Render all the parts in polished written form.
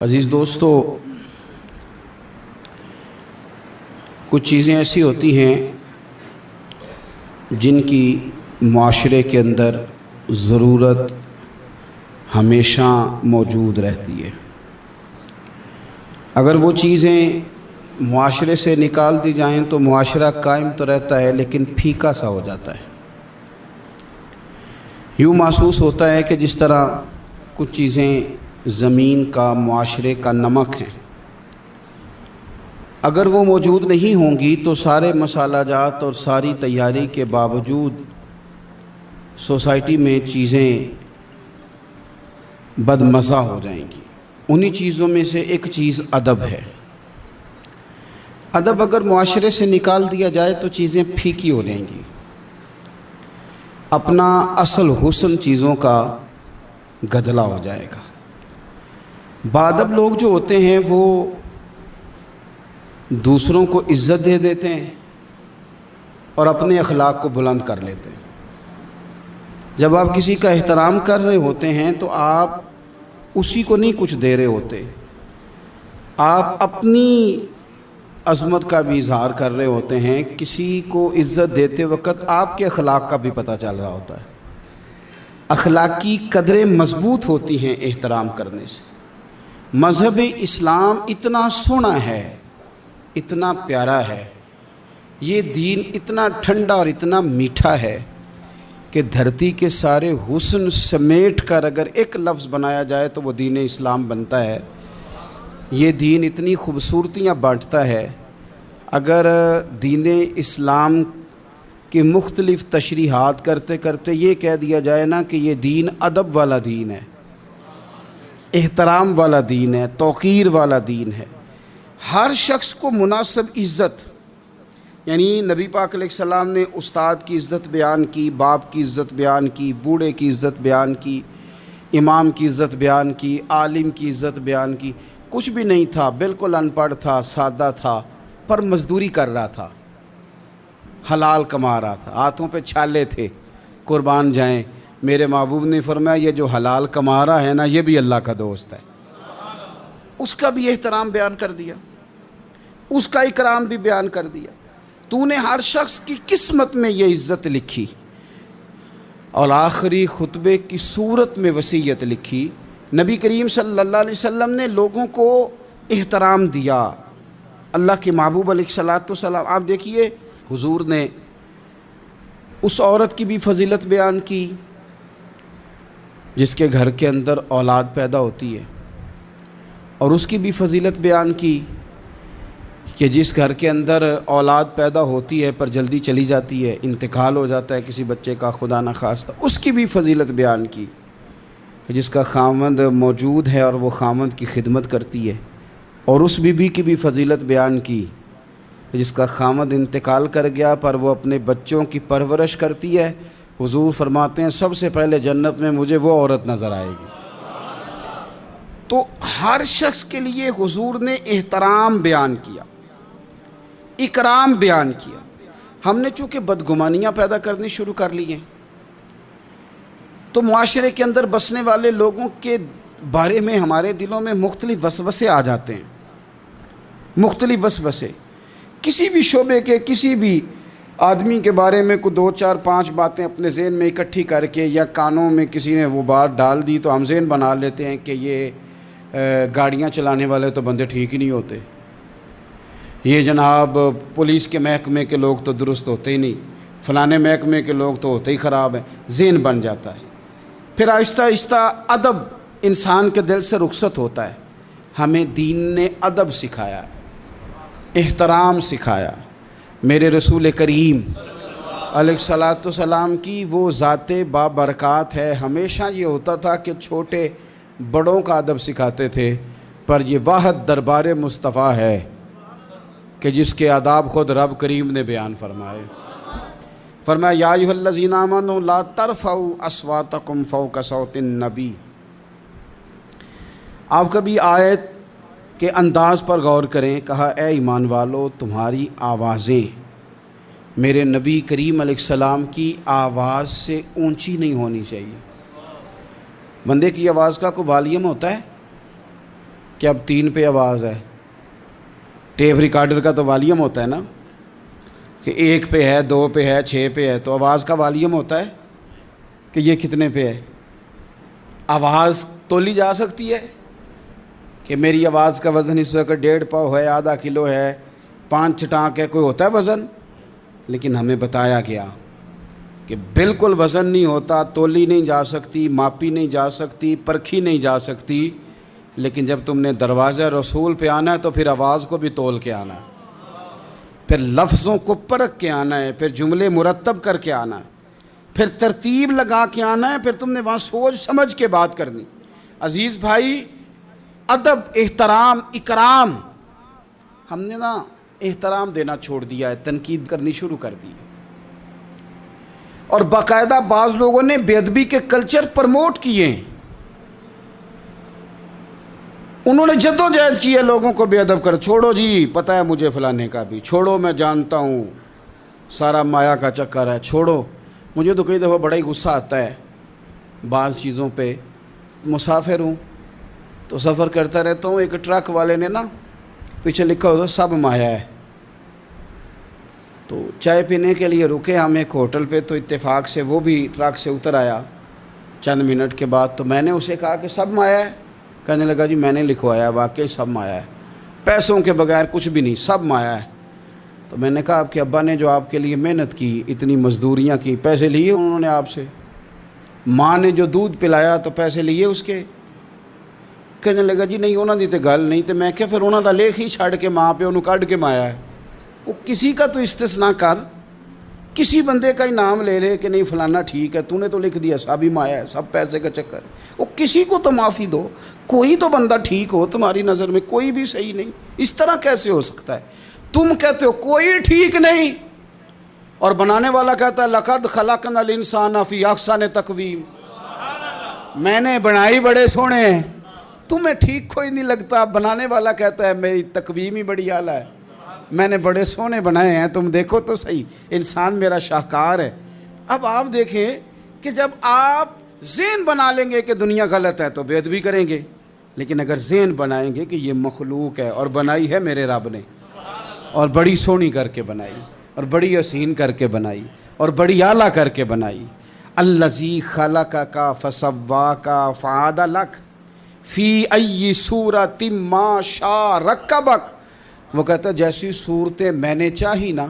عزیز دوستو، کچھ چیزیں ایسی ہوتی ہیں جن کی معاشرے کے اندر ضرورت ہمیشہ موجود رہتی ہے۔ اگر وہ چیزیں معاشرے سے نکال دی جائیں تو معاشرہ قائم تو رہتا ہے لیکن پھیکا سا ہو جاتا ہے۔ یوں محسوس ہوتا ہے کہ جس طرح کچھ چیزیں زمین کا، معاشرے کا نمک ہیں، اگر وہ موجود نہیں ہوں گی تو سارے مسالہ جات اور ساری تیاری کے باوجود سوسائٹی میں چیزیں بدمزہ ہو جائیں گی۔ انہی چیزوں میں سے ایک چیز ادب ہے۔ ادب اگر معاشرے سے نکال دیا جائے تو چیزیں پھیکی ہو جائیں گی، اپنا اصل حسن چیزوں کا گدلا ہو جائے گا۔ باادب لوگ جو ہوتے ہیں وہ دوسروں کو عزت دے دیتے ہیں اور اپنے اخلاق کو بلند کر لیتے ہیں۔ جب آپ کسی کا احترام کر رہے ہوتے ہیں تو آپ اسی کو نہیں کچھ دے رہے ہوتے، آپ اپنی عظمت کا بھی اظہار کر رہے ہوتے ہیں۔ کسی کو عزت دیتے وقت آپ کے اخلاق کا بھی پتہ چل رہا ہوتا ہے۔ اخلاقی قدریں مضبوط ہوتی ہیں احترام کرنے سے۔ مذہب اسلام اتنا سونا ہے، اتنا پیارا ہے، یہ دین اتنا ٹھنڈا اور اتنا میٹھا ہے کہ دھرتی کے سارے حسن سمیٹ کر اگر ایک لفظ بنایا جائے تو وہ دین اسلام بنتا ہے۔ یہ دین اتنی خوبصورتیاں بانٹتا ہے، اگر دین اسلام کی مختلف تشریحات کرتے کرتے یہ کہہ دیا جائے نا کہ یہ دین ادب والا دین ہے، احترام والا دین ہے، توقیر والا دین ہے، ہر شخص کو مناسب عزت، یعنی نبی پاک علیہ السلام نے استاد کی عزت بیان کی، باپ کی عزت بیان کی، بوڑھے کی عزت بیان کی، امام کی عزت بیان کی، عالم کی عزت بیان کی۔ کچھ بھی نہیں تھا، بالکل ان پڑھ تھا، سادہ تھا، پر مزدوری کر رہا تھا، حلال کما رہا تھا، ہاتھوں پہ چھالے تھے، قربان جائیں۔ میرے محبوب نے فرمایا یہ جو حلال کما رہا ہے نا یہ بھی اللہ کا دوست ہے۔ اس کا بھی احترام بیان کر دیا، اس کا اکرام بھی بیان کر دیا۔ تو نے ہر شخص کی قسمت میں یہ عزت لکھی اور آخری خطبے کی صورت میں وصیت لکھی۔ نبی کریم صلی اللہ علیہ وسلم نے لوگوں کو احترام دیا۔ اللہ کے محبوب علیہ الصلوۃ والسلام، آپ دیکھیے حضور نے اس عورت کی بھی فضیلت بیان کی جس کے گھر کے اندر اولاد پیدا ہوتی ہے، اور اس کی بھی فضیلت بیان کی کہ جس گھر کے اندر اولاد پیدا ہوتی ہے پر جلدی چلی جاتی ہے، انتقال ہو جاتا ہے کسی بچے کا خدا نخواستہ، اس کی بھی فضیلت بیان کی کہ جس کا خامند موجود ہے اور وہ خامند کی خدمت کرتی ہے، اور اس بیوی کی بھی فضیلت بیان کی کہ جس کا خامند انتقال کر گیا پر وہ اپنے بچوں کی پرورش کرتی ہے۔ حضور فرماتے ہیں سب سے پہلے جنت میں مجھے وہ عورت نظر آئے گی۔ تو ہر شخص کے لیے حضور نے احترام بیان کیا، اکرام بیان کیا۔ ہم نے چونکہ بدگمانیاں پیدا کرنی شروع کر لی ہیں تو معاشرے کے اندر بسنے والے لوگوں کے بارے میں ہمارے دلوں میں مختلف وسوسے آ جاتے ہیں، مختلف وسوسے۔ کسی بھی شعبے کے کسی بھی آدمی کے بارے میں کوئی 2 4 5 باتیں اپنے ذہن میں اکٹھی کر کے یا کانوں میں کسی نے وہ بات ڈال دی تو ہم ذہن بنا لیتے ہیں کہ یہ گاڑیاں چلانے والے تو بندے ٹھیک ہی نہیں ہوتے، یہ جناب پولیس کے محکمے کے لوگ تو درست ہوتے ہی نہیں، فلانے محکمے کے لوگ تو ہوتے ہی خراب ہیں، ذہن بن جاتا ہے۔ پھر آہستہ آہستہ ادب انسان کے دل سے رخصت ہوتا ہے۔ ہمیں دین نے ادب سکھایا، احترام سکھایا۔ میرے رسول کریم علیہ الصلوۃ والسلام کی وہ ذات بابرکات ہے، ہمیشہ یہ ہوتا تھا کہ چھوٹے بڑوں کا ادب سکھاتے تھے، پر یہ واحد دربار مصطفیٰ ہے کہ جس کے آداب خود رب کریم نے بیان فرمائے۔ فرمایا یا ایھا الذین آمنوا لا ترفعوا اصواتکم فوق صوت النبی۔ آپ کبھی آیت کے انداز پر غور کریں، کہا اے ایمان والو تمہاری آوازیں میرے نبی کریم علیہ السلام کی آواز سے اونچی نہیں ہونی چاہیے۔ بندے کی آواز کا کوئی والیوم ہوتا ہے؟ کہ اب 3 پہ آواز ہے. ٹیپ ریکارڈر کا تو والیوم ہوتا ہے نا کہ 1 پہ ہے، 2 پہ ہے، 6 پہ ہے. تو آواز کا والیوم ہوتا ہے کہ یہ کتنے پہ ہے. آواز تولی جا سکتی ہے کہ میری آواز کا وزن اس وقت 1.5 پاؤ ہے، آدھا کلو ہے، 5 چٹانک ہے. کوئی ہوتا ہے وزن؟ لیکن ہمیں بتایا گیا کہ بالکل وزن نہیں ہوتا، تولی نہیں جا سکتی، ماپی نہیں جا سکتی، پرکھی نہیں جا سکتی. لیکن جب تم نے دروازہ رسول پہ آنا ہے تو پھر آواز کو بھی تول کے آنا ہے، پھر لفظوں کو پرکھ کے آنا ہے، پھر جملے مرتب کر کے آنا ہے، پھر ترتیب لگا کے آنا ہے، پھر تم نے وہاں سوچ سمجھ کے بات کرنی. عزیز بھائی، ادب، احترام، اکرام، ہم نے نا احترام دینا چھوڑ دیا ہے، تنقید کرنی شروع کر دی. اور باقاعدہ بعض لوگوں نے بے ادبی کے کلچر پرموٹ کیے ہیں. انہوں نے جدوجہد کی ہے لوگوں کو بے ادب کر. چھوڑو جی، پتہ ہے مجھے فلانے کا بھی، چھوڑو میں جانتا ہوں سارا مایا کا چکر ہے، چھوڑو. مجھے تو کئی دفعہ بڑا ہی غصہ آتا ہے بعض چیزوں پہ. مسافر ہوں تو سفر کرتا رہتا ہوں. ایک ٹرک والے نے نا پیچھے لکھا ہوتا سب مایا ہے. تو چائے پینے کے لیے رکے ہم ایک ہوٹل پہ، تو اتفاق سے وہ بھی ٹرک سے اتر آیا چند منٹ کے بعد. تو میں نے اسے کہا کہ سب مایا ہے؟ کہنے لگا جی میں نے لکھوایا، واقعی سب مایا ہے، پیسوں کے بغیر کچھ بھی نہیں، سب مایا ہے. تو میں نے کہا آپ کے ابا نے جو آپ کے لیے محنت کی، اتنی مزدوریاں کی، پیسے لیے انہوں نے آپ سے؟ ماں نے جو دودھ پلایا تو پیسے لیے اس کے؟ کہنے لگا جی نہیں انہوں دی تے گل نہیں. تو میں کہ پھر انہوں دا لیکھ ہی چھڑ کے ماں پہ انہوں کڈ کے مایا ہے. وہ کسی کا تو استثناء کر، کسی بندے کا ہی نام لے لے کہ نہیں فلانا ٹھیک ہے، تو نے تو لکھ دیا سب ہی مایا ہے، سب پیسے کا چکر. وہ کسی کو تو معافی دو، کوئی تو بندہ ٹھیک ہو تمہاری نظر میں، کوئی بھی صحیح نہیں. اس طرح کیسے ہو سکتا ہے؟ تم کہتے ہو کوئی ٹھیک نہیں، اور بنانے والا کہتا ہے لقد خلقنا الانسان فی احسن تقویم، میں نے بنائی بڑے سونے ہیں، تمہیں ٹھیک کوئی نہیں لگتا. بنانے والا کہتا ہے میری تقویم ہی بڑی اعلیٰ ہے، میں نے بڑے سونے بنائے ہیں، تم دیکھو تو صحیح، انسان میرا شاہکار ہے. اب آپ دیکھیں کہ جب آپ ذہن بنا لیں گے کہ دنیا غلط ہے تو بے ادبی کریں گے، لیکن اگر ذہن بنائیں گے کہ یہ مخلوق ہے اور بنائی ہے میرے رب نے، اور بڑی سونی کر کے بنائی، اور بڑی حسین کر کے بنائی، اور بڑی اعلیٰ کر کے بنائی. الذی خلقک فسواک فعدلک فی ای صورت ما شاء رکبک. وہ کہتا ہے جیسی صورتیں میں نے چاہی نا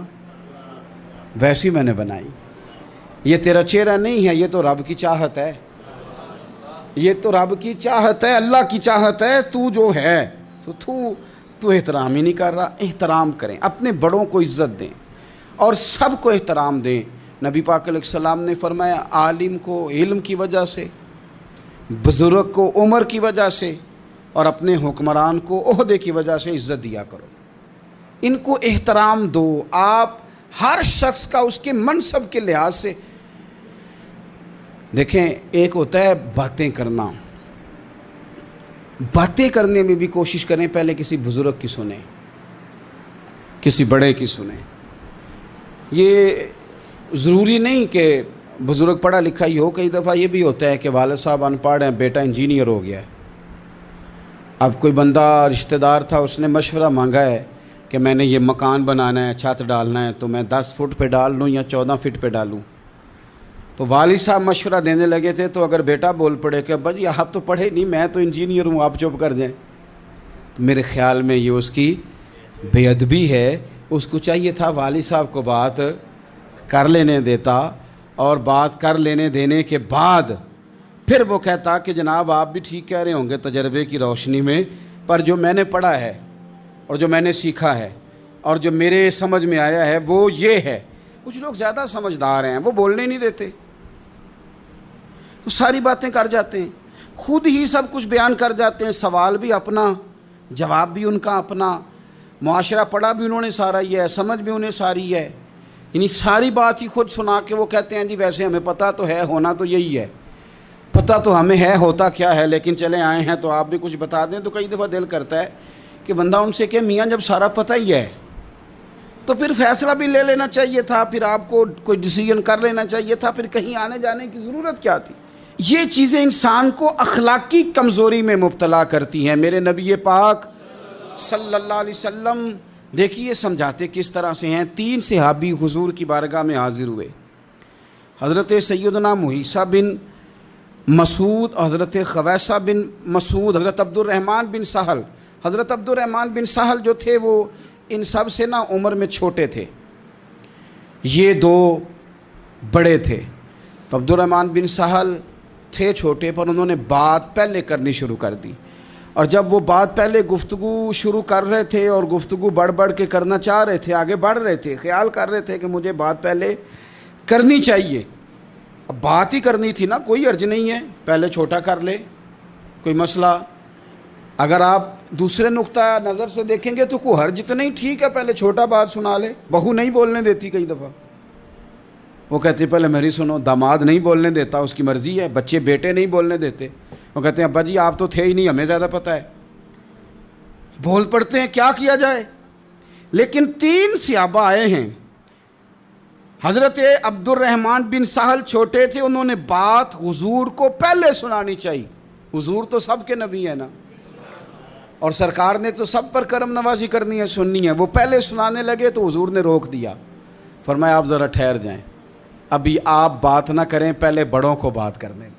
ویسی میں نے بنائی. یہ تیرا چہرہ نہیں ہے، یہ تو رب کی چاہت ہے، یہ تو رب کی چاہت ہے، اللہ کی چاہت ہے. تو جو ہے تو احترام ہی نہیں کر رہا. احترام کریں، اپنے بڑوں کو عزت دیں اور سب کو احترام دیں. نبی پاک علیہ السلام نے فرمایا عالم کو علم کی وجہ سے، بزرگ کو عمر کی وجہ سے، اور اپنے حکمران کو عہدے کی وجہ سے عزت دیا کرو. ان کو احترام دو. آپ ہر شخص کا اس کے منصب کے لحاظ سے دیکھیں. ایک ہوتا ہے باتیں کرنا، باتیں کرنے میں بھی کوشش کریں پہلے کسی بزرگ کی سنیں، کسی بڑے کی سنیں. یہ ضروری نہیں کہ بزرگ پڑھا لکھا ہی ہو. کئی دفعہ یہ بھی ہوتا ہے کہ والد صاحب ان پڑھ ہیں، بیٹا انجینئر ہو گیا ہے. اب کوئی بندہ رشتہ دار تھا، اس نے مشورہ مانگا ہے کہ میں نے یہ مکان بنانا ہے، چھت ڈالنا ہے، تو میں 10 فٹ پہ ڈال لوں یا 14 فٹ پہ ڈالوں. تو والد صاحب مشورہ دینے لگے تھے، تو اگر بیٹا بول پڑے کہ ابا جی آپ تو پڑھے نہیں، میں تو انجینئر ہوں، آپ چپ کر جائیں، تو میرے خیال میں یہ اس کی بے ادبی ہے. اس کو چاہیے تھا والد صاحب کو بات کر لینے دیتا، اور بات کر لینے دینے کے بعد پھر وہ کہتا کہ جناب آپ بھی ٹھیک کہہ رہے ہوں گے تجربے کی روشنی میں، پر جو میں نے پڑھا ہے اور جو میں نے سیکھا ہے اور جو میرے سمجھ میں آیا ہے وہ یہ ہے. کچھ لوگ زیادہ سمجھدار ہیں، وہ بولنے نہیں دیتے، وہ ساری باتیں کر جاتے ہیں، خود ہی سب کچھ بیان کر جاتے ہیں. سوال بھی اپنا، جواب بھی ان کا اپنا، معاشرہ پڑھا بھی انہوں نے سارا ہی ہے، سمجھ بھی انہیں ساری ہے، یعنی ساری بات ہی خود سنا کے وہ کہتے ہیں جی ویسے ہمیں پتہ تو ہے، ہونا تو یہی ہے، پتہ تو ہمیں ہے ہوتا کیا ہے، لیکن چلے آئے ہیں تو آپ بھی کچھ بتا دیں. تو کئی دفعہ دل کرتا ہے کہ بندہ ان سے کہ میاں جب سارا پتہ ہی ہے تو پھر فیصلہ بھی لے لینا چاہیے تھا، پھر آپ کو کوئی ڈیسیژن کر لینا چاہیے تھا، پھر کہیں آنے جانے کی ضرورت کیا تھی. یہ چیزیں انسان کو اخلاقی کمزوری میں مبتلا کرتی ہیں۔ میرے نبی پاک صلی اللہ علیہ وسلم دیکھیے سمجھاتے کس طرح سے ہیں۔ 3 صحابی حضور کی بارگاہ میں حاضر ہوئے، حضرت سیدنا محیصہ بن مسعود، حضرت خویصہ بن مسعود، حضرت عبد الرحمن بن سہل۔ حضرت عبد الرحمن بن سہل جو تھے وہ ان سب سے نا عمر میں چھوٹے تھے، یہ 2 بڑے تھے۔ تو عبد الرحمن بن سہل تھے چھوٹے، پر انہوں نے بات پہلے کرنی شروع کر دی، اور جب وہ بات پہلے گفتگو شروع کر رہے تھے اور گفتگو بڑھ بڑھ کے کرنا چاہ رہے تھے، آگے بڑھ رہے تھے، خیال کر رہے تھے کہ مجھے بات پہلے کرنی چاہیے، اب بات ہی کرنی تھی نا، کوئی حرج نہیں ہے پہلے چھوٹا کر لے، کوئی مسئلہ۔ اگر آپ دوسرے نقطہ نظر سے دیکھیں گے تو کوئی حرج تو نہیں، ٹھیک ہے پہلے چھوٹا بات سنا لے۔ بہو نہیں بولنے دیتی کئی دفعہ، وہ کہتے ہیں پہلے میری سنو۔ داماد نہیں بولنے دیتا، اس کی مرضی ہے۔ بچے بیٹے نہیں بولنے دیتے، وہ کہتے ہیں ابا جی آپ تو تھے ہی نہیں، ہمیں زیادہ پتہ ہے، بول پڑتے ہیں، کیا کیا جائے۔ لیکن 3 صحابہ آئے ہیں، حضرت عبد الرحمن بن سہل چھوٹے تھے، انہوں نے بات حضور کو پہلے سنانی چاہیے۔ حضور تو سب کے نبی ہیں نا، اور سرکار نے تو سب پر کرم نوازی کرنی ہے، سننی ہے۔ وہ پہلے سنانے لگے تو حضور نے روک دیا، فرمایا آپ ذرا ٹھہر جائیں، ابھی آپ بات نہ کریں، پہلے بڑوں کو بات کرنے دیں۔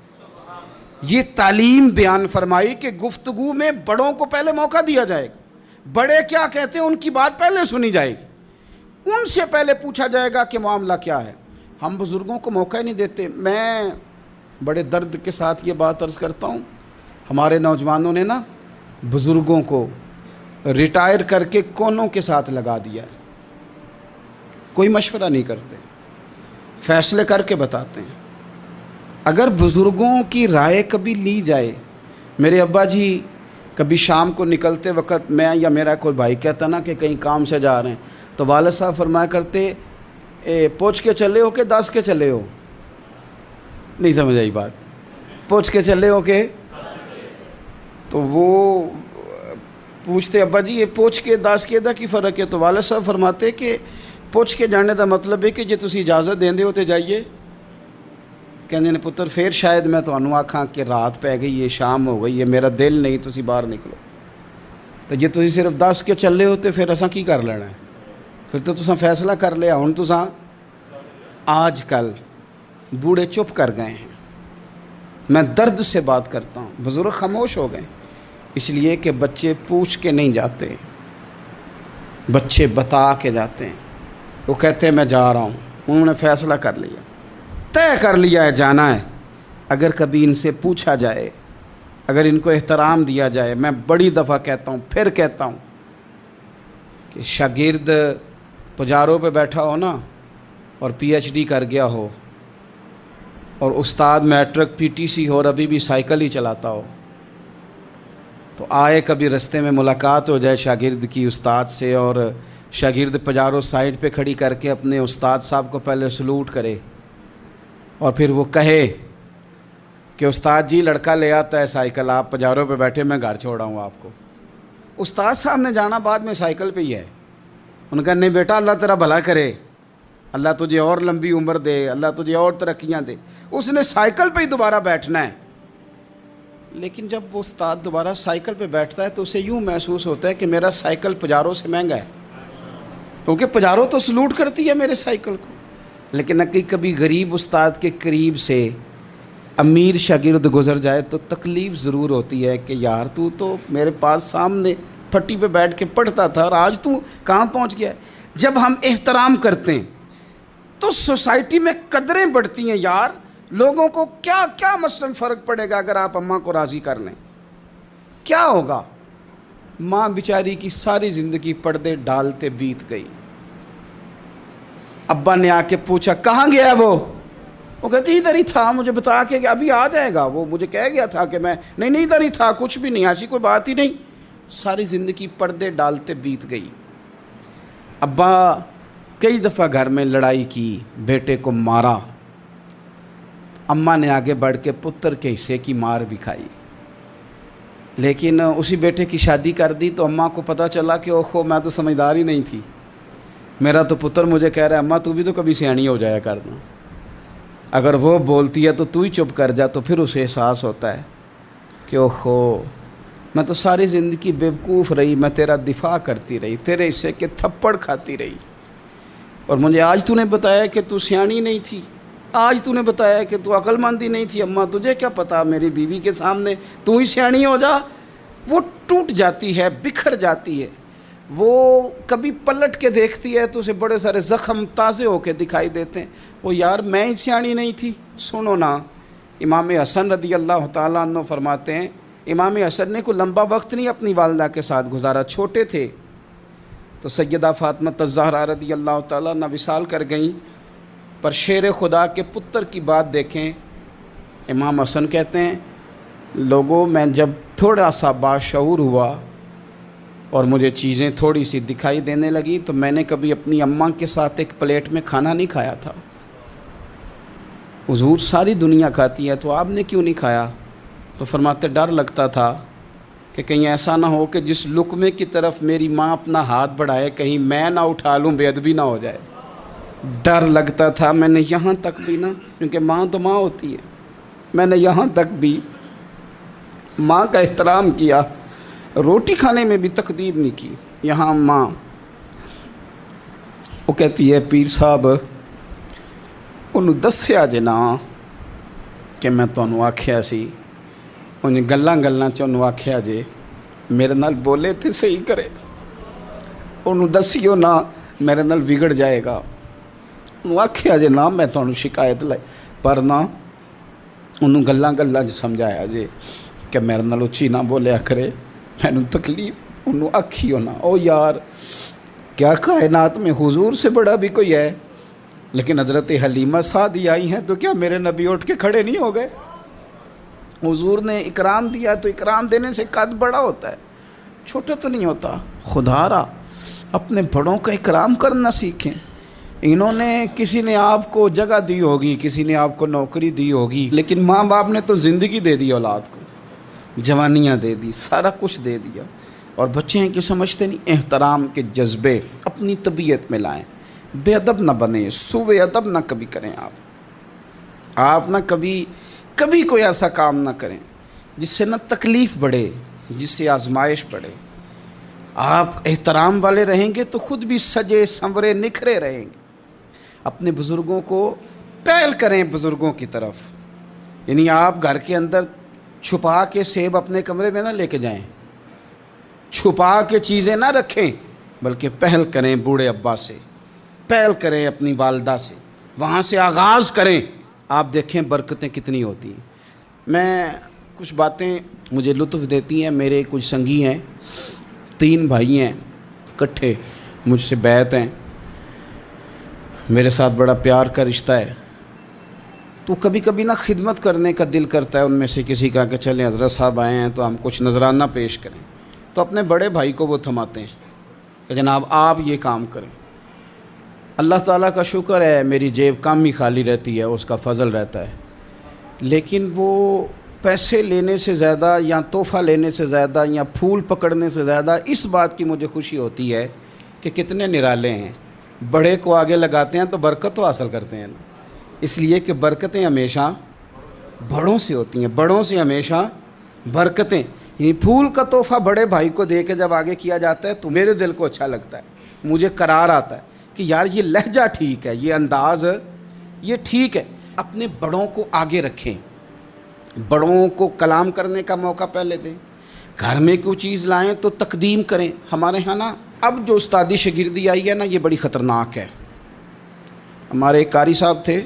یہ تعلیم بیان فرمائی کہ گفتگو میں بڑوں کو پہلے موقع دیا جائے گا، بڑے کیا کہتے ہیں ان کی بات پہلے سنی جائے گی، ان سے پہلے پوچھا جائے گا کہ معاملہ کیا ہے۔ ہم بزرگوں کو موقع ہی نہیں دیتے۔ میں بڑے درد کے ساتھ یہ بات عرض کرتا ہوں، ہمارے نوجوانوں نے نا بزرگوں کو ریٹائر کر کے کونوں کے ساتھ لگا دیا ہے، کوئی مشورہ نہیں کرتے، فیصلے کر کے بتاتے ہیں۔ اگر بزرگوں کی رائے کبھی لی جائے، میرے ابا جی کبھی شام کو نکلتے وقت میں یا میرا کوئی بھائی کہتا نا کہ کہیں کام سے جا رہے ہیں، تو والد صاحب فرمایا کرتے پوچھ کے چلے ہو کہ 10 کے چلے ہو؟ نہیں سمجھ آئی بات، پوچھ کے چلے ہو کہ؟ تو وہ پوچھتے ابا جی یہ پوچھ کے 10 کے دا کی فرق ہے؟ تو والد صاحب فرماتے کہ پوچھ کے جانے دا مطلب ہے کہ جے تسی اجازت دیندے ہو تے جائیے۔ کہندے نے پتر پھر شاید میں تانوں آکھاں کہ رات پہ گئی ہے، شام ہو گئی ہے، میرا دل نہیں، تسی باہر نکلو۔ تو جے تسی صرف 10 کے چلے ہو تے پھر اساں کی کر لینا ہے؟ پھر تو تساں فیصلہ کر لیا، ہن تساں۔ آج کل بوڑھے چپ کر گئے ہیں، میں درد سے بات کرتا ہوں، بزرگ خاموش ہو گئے، اس لیے کہ بچے پوچھ کے نہیں جاتے، بچے بتا کے جاتے ہیں۔ وہ کہتے ہیں میں جا رہا ہوں، انہوں نے فیصلہ کر لیا، طے کر لیا ہے جانا ہے۔ اگر کبھی ان سے پوچھا جائے، اگر ان کو احترام دیا جائے، میں بڑی دفعہ کہتا ہوں، پھر کہتا ہوں کہ شاگرد پجاروں پہ بیٹھا ہو نا اور پی ایچ ڈی کر گیا ہو، اور استاد میٹرک پی ٹی سی ہو اور ابھی بھی سائیکل ہی چلاتا ہو، تو آئے کبھی رستے میں ملاقات ہو جائے شاگرد کی استاد سے، اور شاگرد پجارو سائڈ پہ کھڑی کر کے اپنے استاد صاحب کو پہلے سلوٹ کرے، اور پھر وہ کہے کہ استاد جی لڑکا لے آتا ہے سائیکل، آپ پجاروں پہ بیٹھے، میں گھر چھوڑا ہوں آپ کو۔ استاد صاحب نے جانا بعد میں سائیکل پہ ہی ہے، ان کا نہیں بیٹا اللہ تیرا بھلا کرے، اللہ تجھے اور لمبی عمر دے، اللہ تجھے اور ترقیاں دے، اس نے سائیکل پہ ہی دوبارہ بیٹھنا ہے۔ لیکن جب وہ استاد دوبارہ سائیکل پہ بیٹھتا ہے تو اسے یوں محسوس ہوتا ہے کہ میرا سائیکل پجاروں سے مہنگا ہے، کیونکہ پجاروں تو سلوٹ کرتی ہے میرے سائیکل کو۔ لیکن کبھی غریب استاد کے قریب سے امیر شاگرد گزر جائے تو تکلیف ضرور ہوتی ہے کہ یار تو میرے پاس سامنے پھٹی پہ بیٹھ کے پڑھتا تھا اور آج تو کہاں پہنچ گیا ہے۔ جب ہم احترام کرتے ہیں تو سوسائٹی میں قدریں بڑھتی ہیں یار۔ لوگوں کو کیا مثلاً فرق پڑے گا اگر آپ اماں کو راضی کر لیں؟ کیا ہوگا؟ ماں بیچاری کی ساری زندگی پردے ڈالتے بیت گئی، ابا نے آ کے پوچھا کہاں گیا وہ کہتی ادھر ہی تھا، مجھے بتا کے کہ ابھی آ جائے گا، وہ مجھے کہہ گیا تھا کہ میں نہیں ادھر ہی تھا، کچھ بھی نہیں، ایسی کوئی بات ہی نہیں۔ ساری زندگی پردے ڈالتے بیت گئی۔ ابا کئی دفعہ گھر میں لڑائی کی، بیٹے کو مارا، اماں نے آگے بڑھ کے پتر کے حصے کی مار بھی کھائی، لیکن اسی بیٹے کی شادی کر دی تو اماں کو پتہ چلا کہ اوہو میں تو سمجھدار ہی نہیں تھی، میرا تو پتر مجھے کہہ رہا ہے اماں تو بھی تو کبھی سیانی ہو جایا کرنا۔ اگر وہ بولتی ہے تو تو ہی چپ کر جا، تو پھر اسے احساس ہوتا ہے کہ اوہو میں تو ساری زندگی بیوقوف رہی، میں تیرا دفاع کرتی رہی، تیرے حصے کے تھپڑ کھاتی رہی، اور مجھے آج تو نے بتایا کہ تو سیانی نہیں تھی، آج تو نے بتایا کہ تو عقل مندی نہیں تھی، اماں تجھے کیا پتا، میری بیوی کے سامنے تو ہی سیانی ہو جا۔ وہ ٹوٹ جاتی ہے، بکھر جاتی ہے، وہ کبھی پلٹ کے دیکھتی ہے تو اسے بڑے سارے زخم تازے ہو کے دکھائی دیتے ہیں، وہ یار میں ہی سیانی نہیں تھی۔ سنو نا، امام حسن رضی اللہ تعالیٰ عنہ فرماتے ہیں، امام حسن نے کوئی لمبا وقت نہیں اپنی والدہ کے ساتھ گزارا، چھوٹے تھے تو سیدہ فاطمہ الزہرا رضی اللہ تعالیٰ عنہ وصال کر گئیں، پر شیر خدا کے پتر کی بات دیکھیں، امام حسن کہتے ہیں لوگوں میں جب تھوڑا سا باشعور ہوا اور مجھے چیزیں تھوڑی سی دکھائی دینے لگی تو میں نے کبھی اپنی اماں کے ساتھ ایک پلیٹ میں کھانا نہیں کھایا تھا۔ حضور ساری دنیا کھاتی ہے تو آپ نے کیوں نہیں کھایا؟ تو فرماتے ڈر لگتا تھا کہ کہیں ایسا نہ ہو کہ جس لقمے کی طرف میری ماں اپنا ہاتھ بڑھائے کہیں میں نہ اٹھا لوں، بے ادبی نہ ہو جائے۔ ڈر لگتا تھا، میں نے یہاں تک بھی نا، کیونکہ ماں تو ماں ہوتی ہے، میں نے یہاں تک بھی ماں کا احترام کیا، روٹی کھانے میں بھی تقدیر نہیں کی۔ یہاں ماں وہ کہتی ہے پیر صاحب انہوں دسیا جے نا کہ میں تانوں آکھیا سی، انہیں گلاں چ انہوں آکھیا جے میرے نال بولے تھے صحیح کرے، انہوں دسیو نا میرے نال بگڑ جائے گا، انہوں آکھیا جے نا میں تانوں شکایت لائی، پر نہ انہوں گلاں چ سمجھایا جے کہ میرے نال اچھی نہ بولیا کرے، میں تکلیف، انہوں آکھیو نا۔ او یار کیا کائنات میں حضور سے بڑا بھی کوئی ہے؟ لیکن حضرت حلیمہ سعدی آئی ہیں تو کیا میرے نبی اٹھ کے کھڑے نہیں ہو گئے؟ حضور نے اکرام دیا تو اکرام دینے سے قد بڑا ہوتا ہے، چھوٹا تو نہیں ہوتا۔ خدا را اپنے بڑوں کا اکرام کرنا سیکھیں۔ انہوں نے کسی نے آپ کو جگہ دی ہوگی، کسی نے آپ کو نوکری دی ہوگی، لیکن ماں باپ نے تو زندگی دے دی اولاد کو، جوانیاں دے دی، سارا کچھ دے دیا، اور بچے ہیں کہ سمجھتے نہیں۔ احترام کے جذبے اپنی طبیعت میں لائیں، بے ادب نہ بنیں، سوء ادب نہ کبھی کریں، آپ نہ کبھی کوئی ایسا کام نہ کریں جس سے نہ تکلیف بڑھے، جس سے آزمائش بڑھے۔ آپ احترام والے رہیں گے تو خود بھی سجے سنورے نکھرے رہیں گے۔ اپنے بزرگوں کو پہل کریں، بزرگوں کی طرف، یعنی آپ گھر کے اندر چھپا کے سیب اپنے کمرے میں نہ لے کے جائیں، چھپا کے چیزیں نہ رکھیں، بلکہ پہل کریں بوڑھے ابا سے، پہل کریں اپنی والدہ سے، وہاں سے آغاز کریں، آپ دیکھیں برکتیں کتنی ہوتی ہیں۔ میں کچھ باتیں مجھے لطف دیتی ہیں، میرے کچھ سنگی ہیں، 3 بھائی ہیں اکٹھے مجھ سے بیعت ہیں، میرے ساتھ بڑا پیار کا رشتہ ہے، تو کبھی کبھی نا خدمت کرنے کا دل کرتا ہے ان میں سے کسی کا کہ چلیں حضرت صاحب آئے ہیں تو ہم کچھ نذرانہ پیش کریں، تو اپنے بڑے بھائی کو وہ تھماتے ہیں کہ جناب آپ یہ کام کریں۔ اللہ تعالیٰ کا شکر ہے میری جیب کم ہی خالی رہتی ہے، اس کا فضل رہتا ہے، لیکن وہ پیسے لینے سے زیادہ یا تحفہ لینے سے زیادہ یا پھول پکڑنے سے زیادہ اس بات کی مجھے خوشی ہوتی ہے کہ کتنے نرالے ہیں، بڑے کو آگے لگاتے ہیں تو برکت تو حاصل کرتے ہیں نا، اس لیے کہ برکتیں ہمیشہ بڑوں سے ہوتی ہیں، بڑوں سے ہمیشہ برکتیں، یہ پھول کا تحفہ بڑے بھائی کو دے کے جب آگے کیا جاتا ہے تو میرے دل کو اچھا لگتا ہے، مجھے قرار آتا ہے کہ یار یہ لہجہ ٹھیک ہے، یہ انداز یہ ٹھیک ہے۔ اپنے بڑوں کو آگے رکھیں، بڑوں کو کلام کرنے کا موقع پہلے دیں، گھر میں کوئی چیز لائیں تو تقدیم کریں۔ ہمارے ہاں نا اب جو استادی شاگردی آئی ہے نا یہ بڑی خطرناک ہے۔ ہمارے ایک قاری صاحب تھے،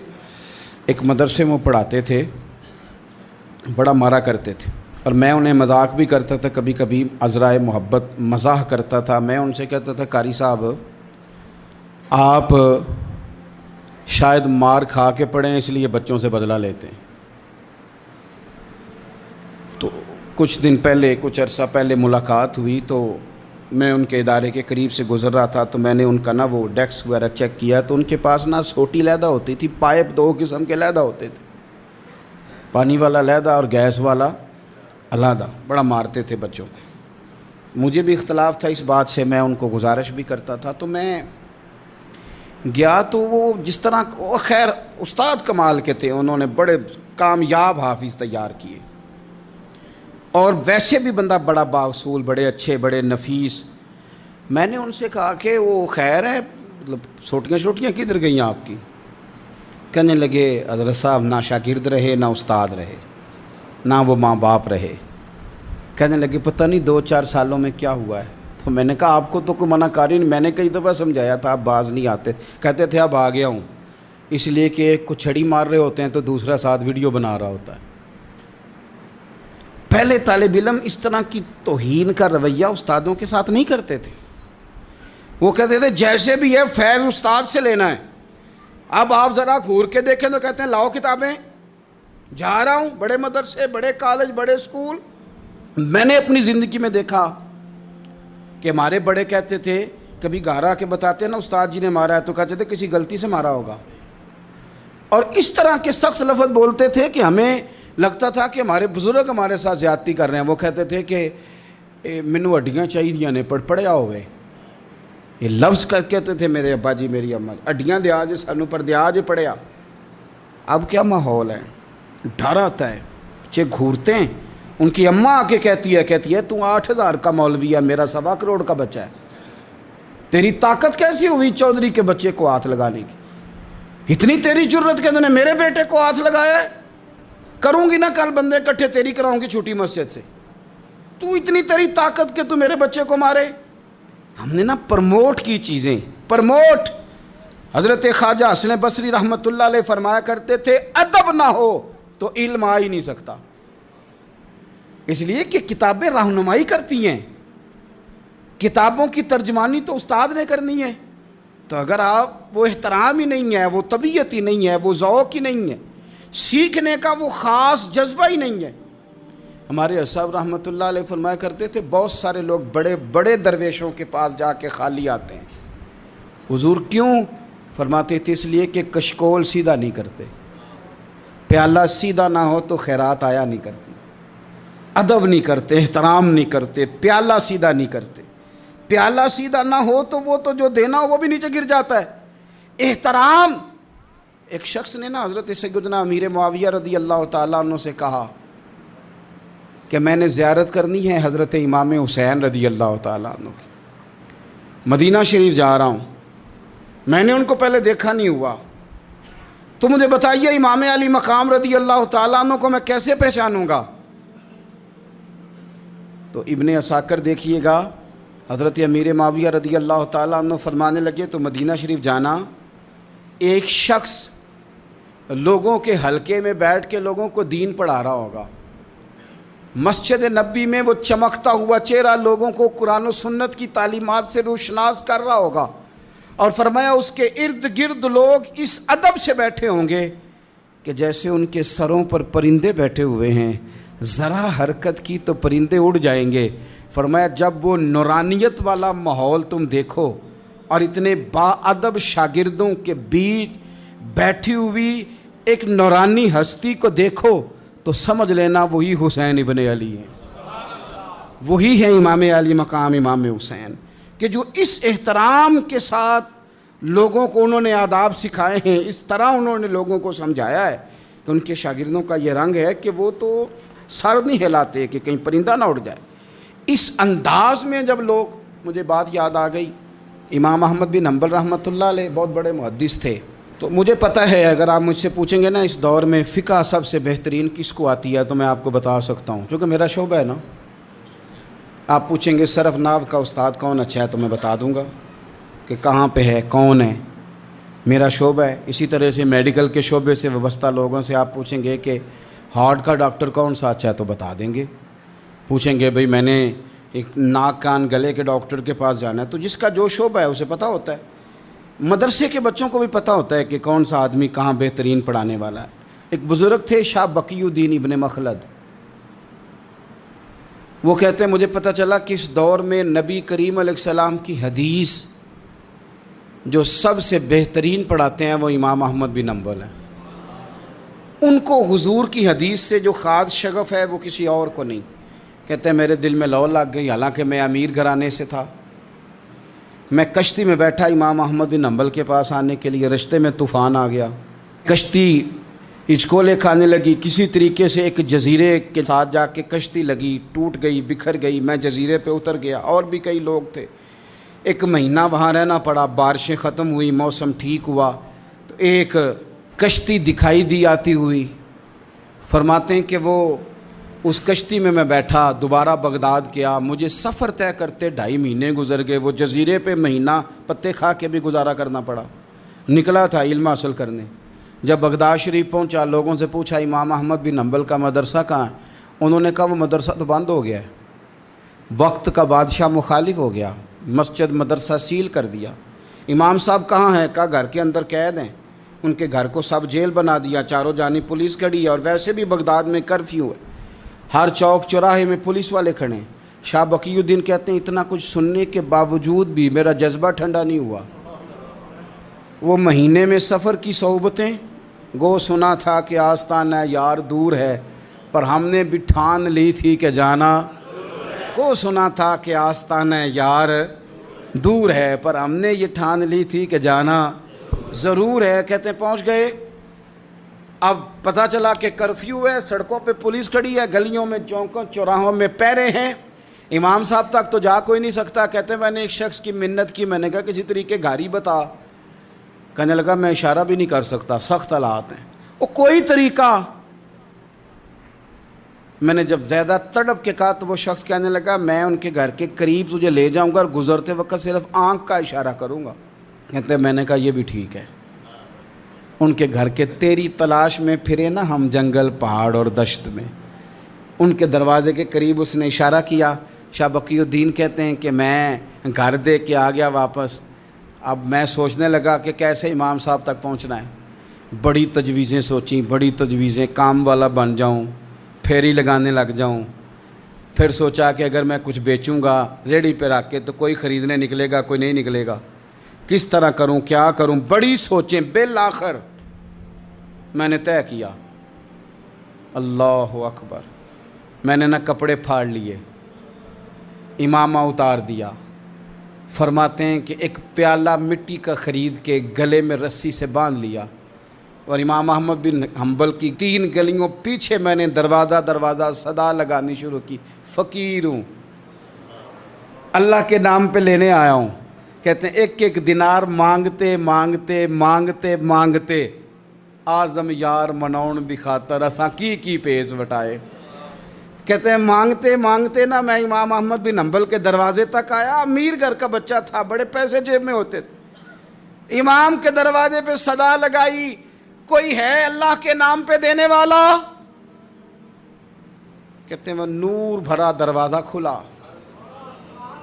ایک مدرسے میں پڑھاتے تھے، بڑا مارا کرتے تھے، اور میں انہیں مذاق بھی کرتا تھا، کبھی کبھی عذرائے محبت مزاح کرتا تھا۔ میں ان سے کہتا تھا قاری صاحب آپ شاید مار کھا کے پڑھیں اس لیے بچوں سے بدلہ لیتے ہیں۔ تو کچھ دن پہلے، کچھ عرصہ پہلے ملاقات ہوئی تو میں ان کے ادارے کے قریب سے گزر رہا تھا، تو میں نے ان کا نا وہ ڈیسک وغیرہ چیک کیا تو ان کے پاس نا چھوٹی علیحدہ ہوتی تھی، پائپ 2 قسم کے علیحدہ ہوتے تھے، پانی والا علیحدہ اور گیس والا علیحدہ، بڑا مارتے تھے بچوں کو۔ مجھے بھی اختلاف تھا اس بات سے، میں ان کو گزارش بھی کرتا تھا، تو میں گیا تو وہ جس طرح، خیر استاد کمال کے تھے، انہوں نے بڑے کامیاب حافظ تیار کیے، اور ویسے بھی بندہ بڑا بااصول، بڑے اچھے، بڑے نفیس۔ میں نے ان سے کہا کہ وہ خیر ہے، مطلب چھوٹیاں چھوٹیاں کدھر گئیں آپ کی؟ کہنے لگے حضرت صاحب نہ شاگرد رہے، نہ استاد رہے، نہ وہ ماں باپ رہے۔ کہنے لگے پتہ نہیں 2-4 سالوں میں کیا ہوا ہے۔ تو میں نے کہا آپ کو تو کوئی منع کاری نہیں، میں نے کئی دفعہ سمجھایا تھا، آپ باز نہیں آتے۔ کہتے تھے اب آ گیا ہوں، اس لیے کہ ایک کو چھڑی مار رہے ہوتے ہیں تو دوسرا ساتھ ویڈیو بنا رہا ہوتا ہے۔ پہلے طالب علم اس طرح کی توہین کا رویہ استادوں کے ساتھ نہیں کرتے تھے، وہ کہتے تھے جیسے بھی ہے فیض استاد سے لینا ہے۔ اب آپ ذرا گھور کے دیکھیں تو کہتے ہیں لاؤ کتابیں، جا رہا ہوں بڑے مدرسے، بڑے کالج، بڑے اسکول۔ میں نے اپنی زندگی میں دیکھا کہ ہمارے بڑے کہتے تھے، کبھی گھر کے بتاتے نا استاد جی نے مارا ہے تو کہتے تھے کسی غلطی سے مارا ہوگا، اور اس طرح کے سخت لفظ بولتے تھے کہ ہمیں لگتا تھا کہ ہمارے بزرگ ہمارے ساتھ زیادتی کر رہے ہیں۔ وہ کہتے تھے کہ مینوں ہڈیاں چاہیے نے پڑھیا ہوئے، یہ لفظ کہتے تھے میرے ابا جی میری اماں، ہڈیاں دیا جی سانوں پر دیا جی پڑھیا۔ اب کیا ماحول ہے، ڈر آتا ہے، بچے گھورتے ہیں۔ ان کی اماں آ کے کہتی ہے تو 8,000 کا مولوی ہے، میرا 1.25 کروڑ کا بچہ ہے، تیری طاقت کیسی ہوئی چودھری کے بچے کو ہاتھ لگانے کی؟ اتنی تیری جرت کہ انہوں نے میرے بیٹے کو ہاتھ لگایا ہے؟ کروں گی نا کل بندے اکٹھے تیری کراؤں گی چھوٹی مسجد سے، تو اتنی تیری طاقت کہ تو میرے بچے کو مارے۔ ہم نے نا پرموٹ کی چیزیں، پرموٹ۔ حضرت خواجہ حسن بصری رحمۃ اللہ علیہ فرمایا کرتے تھے ادب نہ ہو تو علم آ ہی نہیں سکتا، اس لیے کہ کتابیں رہنمائی کرتی ہیں، کتابوں کی ترجمانی تو استاد نے کرنی ہے۔ تو اگر آپ وہ احترام ہی نہیں ہے، وہ طبیعت ہی نہیں ہے، وہ ذوق ہی نہیں ہے، سیکھنے کا وہ خاص جذبہ ہی نہیں ہے۔ ہمارے صاحب رحمۃ اللہ علیہ فرمایا کرتے تھے بہت سارے لوگ بڑے بڑے درویشوں کے پاس جا کے خالی آتے ہیں۔ حضور کیوں؟ فرماتے تھے اس لیے کہ کشکول سیدھا نہیں کرتے، پیالہ سیدھا نہ ہو تو خیرات آیا نہیں کرتی، ادب نہیں کرتے، احترام نہیں کرتے، پیالہ سیدھا نہیں کرتے۔ پیالہ سیدھا نہ ہو تو وہ تو جو دینا ہو وہ بھی نیچے گر جاتا ہے۔ احترام۔ ایک شخص نے نا حضرت سیدنا امیر معاویہ رضی اللہ تعالیٰ عنہ سے کہا کہ میں نے زیارت کرنی ہے حضرت امام حسین رضی اللہ تعالیٰ عنہ کی، مدینہ شریف جا رہا ہوں، میں نے ان کو پہلے دیکھا نہیں ہوا، تو مجھے بتائیے امام علی مقام رضی اللہ تعالیٰ عنہ کو میں کیسے پہچانوں گا؟ تو ابن عساکر دیکھیے گا، حضرت امیر معاویہ رضی اللہ تعالیٰ عنہ فرمانے لگے تو مدینہ شریف جانا، ایک شخص لوگوں کے حلقے میں بیٹھ کے لوگوں کو دین پڑھا رہا ہوگا، مسجد نبی میں وہ چمکتا ہوا چہرہ لوگوں کو قرآن و سنت کی تعلیمات سے روشناس کر رہا ہوگا، اور فرمایا اس کے ارد گرد لوگ اس ادب سے بیٹھے ہوں گے کہ جیسے ان کے سروں پر پرندے بیٹھے ہوئے ہیں، ذرا حرکت کی تو پرندے اڑ جائیں گے۔ فرمایا جب وہ نورانیت والا ماحول تم دیکھو اور اتنے با ادب شاگردوں کے بیچ بیٹھی ہوئی ایک نورانی ہستی کو دیکھو تو سمجھ لینا وہی حسین ابن علی ہیں، وہی ہے امام علی مقام امام حسین، کہ جو اس احترام کے ساتھ لوگوں کو انہوں نے آداب سکھائے ہیں، اس طرح انہوں نے لوگوں کو سمجھایا ہے کہ ان کے شاگردوں کا یہ رنگ ہے کہ وہ تو سر نہیں ہلاتے کہ کہیں پرندہ نہ اڑ جائے۔ اس انداز میں جب لوگ، مجھے بات یاد آ گئی، امام احمد بن حنبل رحمۃ اللہ علیہ بہت بڑے محدث تھے، تو مجھے پتہ ہے اگر آپ مجھ سے پوچھیں گے نا اس دور میں فقہ سب سے بہترین کس کو آتی ہے تو میں آپ کو بتا سکتا ہوں، کیونکہ میرا شعبہ ہے نا۔ آپ پوچھیں گے صرف ناو کا استاد کون اچھا ہے تو میں بتا دوں گا کہ کہاں پہ ہے، کون ہے، میرا شعبہ ہے۔ اسی طرح سے میڈیکل کے شعبے سے وابستہ لوگوں سے آپ پوچھیں گے کہ ہارٹ کا ڈاکٹر کون سا اچھا ہے تو بتا دیں گے۔ پوچھیں گے بھئی میں نے ایک ناک کان گلے کے ڈاکٹر کے پاس جانا ہے، تو جس کا جو شعبہ ہے اسے پتہ ہوتا ہے۔ مدرسے کے بچوں کو بھی پتہ ہوتا ہے کہ کون سا آدمی کہاں بہترین پڑھانے والا ہے۔ ایک بزرگ تھے شاہ بقی الدین ابن مخلد، وہ کہتے ہیں مجھے پتہ چلا کہ اس دور میں نبی کریم علیہ السلام کی حدیث جو سب سے بہترین پڑھاتے ہیں وہ امام احمد بن حنبل ہیں۔ ان کو حضور کی حدیث سے جو خاص شغف ہے وہ کسی اور کو نہیں۔ کہتے ہیں میرے دل میں لو لگ گئی، حالانکہ میں امیر گھرانے سے تھا، میں کشتی میں بیٹھا امام احمد بن حنبل کے پاس آنے کے لیے، رستے میں طوفان آ گیا، کشتی ہچکولے کھانے لگی، کسی طریقے سے ایک جزیرے کے ساتھ جا کے کشتی لگی، ٹوٹ گئی، بکھر گئی، میں جزیرے پہ اتر گیا، اور بھی کئی لوگ تھے، 1 مہینہ وہاں رہنا پڑا، بارشیں ختم ہوئی، موسم ٹھیک ہوا تو ایک کشتی دکھائی دی آتی ہوئی، فرماتے ہیں کہ وہ اس کشتی میں بیٹھا، دوبارہ بغداد گیا، مجھے سفر طے کرتے 2.5 مہینے گزر گئے، وہ جزیرے پہ مہینہ پتے کھا کے بھی گزارا کرنا پڑا، نکلا تھا علم حاصل کرنے، جب بغداد شریف پہنچا لوگوں سے پوچھا امام احمد بن حنبل کا مدرسہ کہاں ہے؟ انہوں نے کہا وہ مدرسہ تو بند ہو گیا ہے، وقت کا بادشاہ مخالف ہو گیا، مسجد مدرسہ سیل کر دیا۔ امام صاحب کہاں ہیں؟ کہا گھر کے اندر قید ہیں، ان کے گھر کو سب جیل بنا دیا، چاروں جانب پولیس کھڑی ہے، اور ویسے بھی بغداد میں کرفیو ہے، ہر چوک چوراہے میں پولیس والے کھڑے ہیں۔ شاہ بقی الدین کہتے ہیں اتنا کچھ سننے کے باوجود بھی میرا جذبہ ٹھنڈا نہیں ہوا، وہ مہینے میں سفر کی صحبتیں، گو سنا تھا کہ آستانہ یار دور ہے، پر ہم نے بھی ٹھان لی تھی کہ جانا، گو سنا تھا کہ آستانہ یار دور ہے، پر ہم نے یہ ٹھان لی تھی کہ جانا ضرور ہے۔ کہتے ہیں پہنچ گئے، اب پتہ چلا کہ کرفیو ہے، سڑکوں پہ پولیس کھڑی ہے، گلیوں میں چوکوں چوراہوں میں پہرے ہیں، امام صاحب تک تو جا کوئی نہیں سکتا۔ کہتے ہیں میں نے ایک شخص کی منت کی، میں نے کہا کسی طریقے گاڑی بتا، کہنے لگا میں اشارہ بھی نہیں کر سکتا، سخت حالات ہیں، وہ کوئی طریقہ۔ میں نے جب زیادہ تڑپ کے کہا تو وہ شخص کہنے لگا میں ان کے گھر کے قریب تجھے لے جاؤں گا اور گزرتے وقت صرف آنکھ کا اشارہ کروں گا۔ کہتے ہیں میں نے کہا یہ بھی ٹھیک ہے۔ ان کے گھر کے تیری تلاش میں پھرے نا ہم جنگل پہاڑ اور دشت میں، ان کے دروازے کے قریب اس نے اشارہ کیا۔ شاہ بقی الدین کہتے ہیں کہ میں گھر دے کے آ گیا واپس، اب میں سوچنے لگا کہ کیسے امام صاحب تک پہنچنا ہے، بڑی تجویزیں سوچیں، بڑی تجویزیں، کام والا بن جاؤں، پھیری لگانے لگ جاؤں، پھر سوچا کہ اگر میں کچھ بیچوں گا ریڑھی پہ رکھ کے تو کوئی خریدنے نکلے گا کوئی نہیں نکلے گا، کس طرح کروں کیا کروں، بڑی سوچیں، بالآخر میں نے طے کیا، اللہ اکبر، میں نے نہ کپڑے پھاڑ لیے، امامہ اتار دیا، فرماتے ہیں کہ ایک پیالہ مٹی کا خرید کے گلے میں رسی سے باندھ لیا، اور امام احمد بن حنبل کی 3 گلیوں پیچھے میں نے دروازہ صدا لگانی شروع کی، فقیر ہوں، اللہ کے نام پہ لینے آیا ہوں۔ کہتے ہیں 1 دینار مانگتے مانگتے مانگتے مانگتے آزم یار مناؤن دی خاطر اساں کی پیس وٹائے۔ کہتے ہیں مانگتے مانگتے نا میں امام احمد بن حنبل کے دروازے تک آیا، امیر گھر کا بچہ تھا، بڑے پیسے جیب میں ہوتے تھے، امام کے دروازے پہ صدا لگائی کوئی ہے اللہ کے نام پہ دینے والا؟ کہتے ہیں وہ نور بھرا دروازہ کھلا،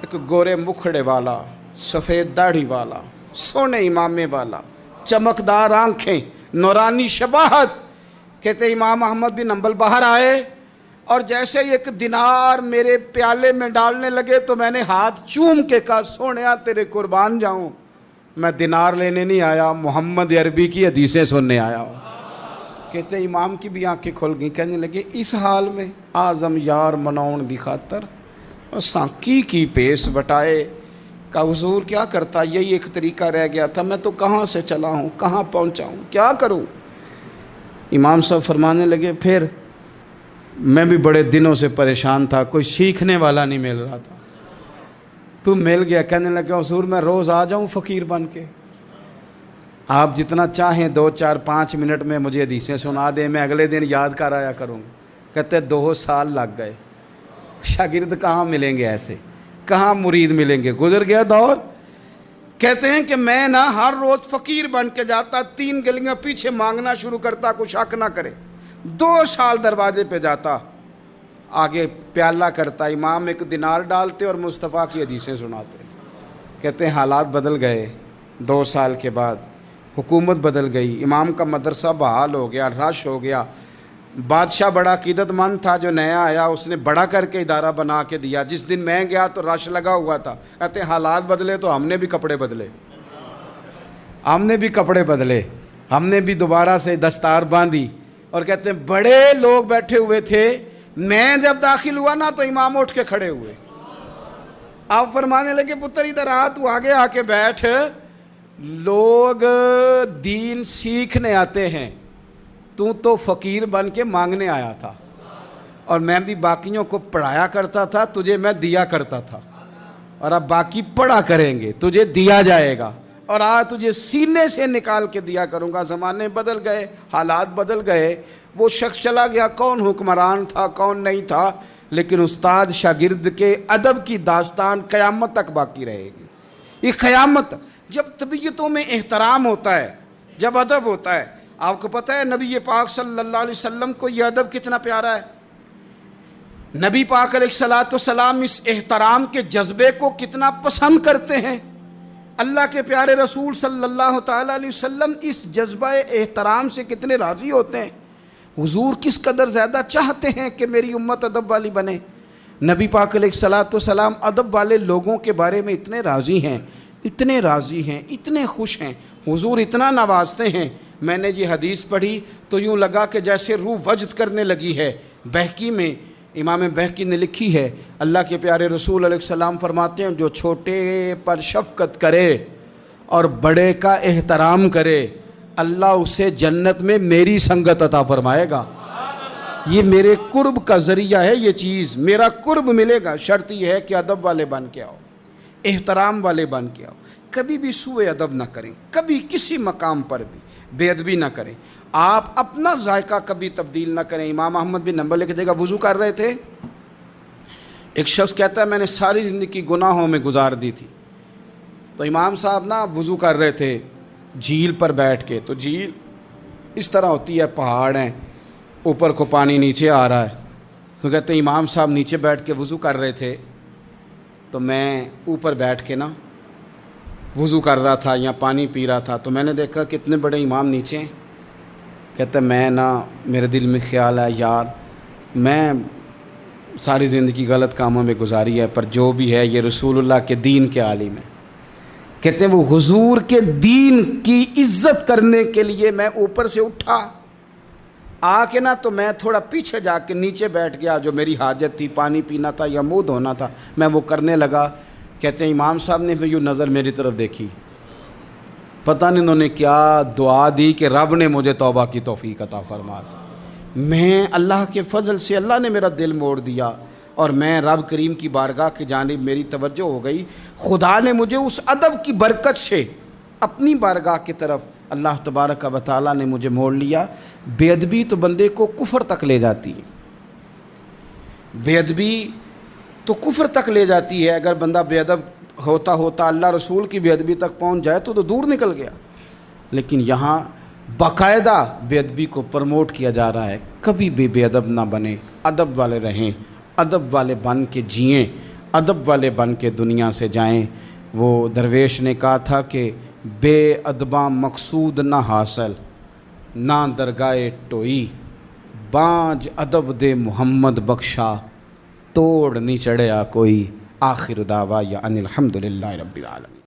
ایک گورے مکھڑے والا، سفید داڑھی والا، سونے امامے والا، چمکدار آنکھیں، نورانی شباہت۔ کہتے امام احمد بن حنبل باہر آئے اور جیسے 1 دینار میرے پیالے میں ڈالنے لگے تو میں نے ہاتھ چوم کے کہا سونیا تیرے قربان جاؤں، میں دینار لینے نہیں آیا، محمد عربی کی حدیثیں سننے آیا ہوں۔ کہتے امام کی بھی آنکھیں کھل گئیں، کہنے لگے اس حال میں آزم یار مناؤن دی خاطر اساں کی پیس وٹائے؟ کہا حضور کیا کرتا، یہی ایک طریقہ رہ گیا تھا، میں تو کہاں سے چلا ہوں، کہاں پہنچا ہوں، کیا کروں؟ امام صاحب فرمانے لگے پھر میں بھی بڑے دنوں سے پریشان تھا، کوئی سیکھنے والا نہیں مل رہا تھا، تو مل گیا۔ کہنے لگا حضور میں روز آ جاؤں فقیر بن کے، آپ جتنا چاہیں 2 4 5 منٹ میں مجھے حدیثیں سنا دیں، میں اگلے دن یاد کر آیا کروں۔ کہتے 2 سال لگ گئے، شاگرد کہاں ملیں گے ایسے، کہاں مرید ملیں گے، گزر گیا دور۔ کہتے ہیں کہ میں نا ہر روز فقیر بن کے جاتا، 3 گلیاں پیچھے مانگنا شروع کرتا، کوئی شک نہ کرے، 2 سال دروازے پہ جاتا، آگے پیالہ کرتا، امام 1 دینار ڈالتے اور مصطفیٰ کی حدیثیں سناتے۔ کہتے ہیں حالات بدل گئے، 2 سال کے بعد حکومت بدل گئی، امام کا مدرسہ بحال ہو گیا، رش ہو گیا، بادشاہ بڑا عقیدت مند تھا، جو نیا آیا اس نے بڑا کر کے ادارہ بنا کے دیا، جس دن میں گیا تو رش لگا ہوا تھا۔ کہتے ہیں حالات بدلے تو ہم نے بھی کپڑے بدلے، ہم نے بھی دوبارہ سے دستار باندھی، اور کہتے ہیں بڑے لوگ بیٹھے ہوئے تھے، میں جب داخل ہوا نا تو امام اٹھ کے کھڑے ہوئے، آپ فرمانے لگے پتر ادھر آ، تو آگے آ کے بیٹھ، لوگ دین سیکھنے آتے ہیں، تو فقیر بن کے مانگنے آیا تھا، اور میں بھی باقیوں کو پڑھایا کرتا تھا، تجھے میں دیا کرتا تھا، اور اب باقی پڑھا کریں گے، تجھے دیا جائے گا، اور آج تجھے سینے سے نکال کے دیا کروں گا۔ زمانے بدل گئے، حالات بدل گئے، وہ شخص چلا گیا، کون حکمران تھا کون نہیں تھا، لیکن استاد شاگرد کے ادب کی داستان قیامت تک باقی رہے گی۔ یہ قیامت، جب طبیعتوں میں احترام ہوتا ہے، جب ادب ہوتا ہے، آپ کو پتہ ہے نبی پاک صلی اللہ علیہ وسلم کو یہ ادب کتنا پیارا ہے۔ نبی پاک علیہ السلام اس احترام کے جذبے کو کتنا پسند کرتے ہیں۔ اللہ کے پیارے رسول صلی اللہ تعالیٰ علیہ وسلم اس جذبہ احترام سے کتنے راضی ہوتے ہیں۔ حضور کس قدر زیادہ چاہتے ہیں کہ میری امت ادب والی بنے۔ نبی پاک علیہ السلام ادب والے لوگوں کے بارے میں اتنے راضی ہیں، اتنے راضی ہیں، اتنے خوش ہیں، حضور اتنا نوازتے ہیں۔ میں نے یہ حدیث پڑھی تو یوں لگا کہ جیسے روح وجد کرنے لگی ہے۔ بہقی میں امام بہقی نے لکھی ہے، اللہ کے پیارے رسول علیہ السلام فرماتے ہیں، جو چھوٹے پر شفقت کرے اور بڑے کا احترام کرے، اللہ اسے جنت میں میری سنگت عطا فرمائے گا۔ یہ میرے قرب کا ذریعہ ہے، یہ چیز میرا قرب ملے گا۔ شرط یہ ہے کہ ادب والے بن کے آؤ، احترام والے بن کے آؤ، کبھی بھی سوء ادب نہ کریں، کبھی کسی مقام پر بھی بے ادبی نہ کریں، آپ اپنا ذائقہ کبھی تبدیل نہ کریں۔ امام احمد بن حنبل ایک جگہ وضو کر رہے تھے، ایک شخص کہتا ہے میں نے ساری زندگی گناہوں میں گزار دی تھی، تو امام صاحب نا وضو کر رہے تھے جھیل پر بیٹھ کے، تو جھیل اس طرح ہوتی ہے، پہاڑ ہیں، اوپر کو پانی نیچے آ رہا ہے، تو کہتے ہیں امام صاحب نیچے بیٹھ کے وضو کر رہے تھے، تو میں اوپر بیٹھ کے نا وضو کر رہا تھا یا پانی پی رہا تھا، تو میں نے دیکھا کہ اتنے بڑے امام نیچے ہیں۔ کہتا ہے میں نا میرے دل میں خیال ہے یار میں ساری زندگی غلط کاموں میں گزاری ہے، پر جو بھی ہے یہ رسول اللہ کے دین کے عالم ہے۔ کہتے ہیں وہ حضور کے دین کی عزت کرنے کے لیے میں اوپر سے اٹھا آ کے نا، تو میں تھوڑا پیچھے جا کے نیچے بیٹھ گیا، جو میری حاجت تھی، پانی پینا تھا یا منہ دھونا تھا، میں وہ کرنے لگا۔ کہتے ہیں امام صاحب نے پھر یوں نظر میری طرف دیکھی، پتہ نہیں انہوں نے کیا دعا دی کہ رب نے مجھے توبہ کی توفیق عطا فرما دی۔ میں اللہ کے فضل سے اللہ نے میرا دل موڑ دیا، اور میں رب کریم کی بارگاہ کی جانب میری توجہ ہو گئی، خدا نے مجھے اس ادب کی برکت سے اپنی بارگاہ کی طرف اللہ تبارک و تعالیٰ نے مجھے موڑ لیا۔ بے ادبی تو بندے کو کفر تک لے جاتی ہے، بے ادبی تو کفر تک لے جاتی ہے۔ اگر بندہ بے ادب ہوتا ہوتا اللہ رسول کی بے ادبی تک پہنچ جائے تو دور نکل گیا، لیکن یہاں باقاعدہ بے ادبی کو پروموٹ کیا جا رہا ہے۔ کبھی بھی بے ادب نہ بنیں، ادب والے رہیں، ادب والے بن کے جئیں، ادب والے بن کے دنیا سے جائیں۔ وہ درویش نے کہا تھا کہ بے ادباں مقصود نہ حاصل، نہ درگاہ ٹوئی، بانج ادب دے محمد بخشا، توڑ نہیں چڑھیا کوئی۔ آخر دعوایا ان الحمدللہ رب العالمین۔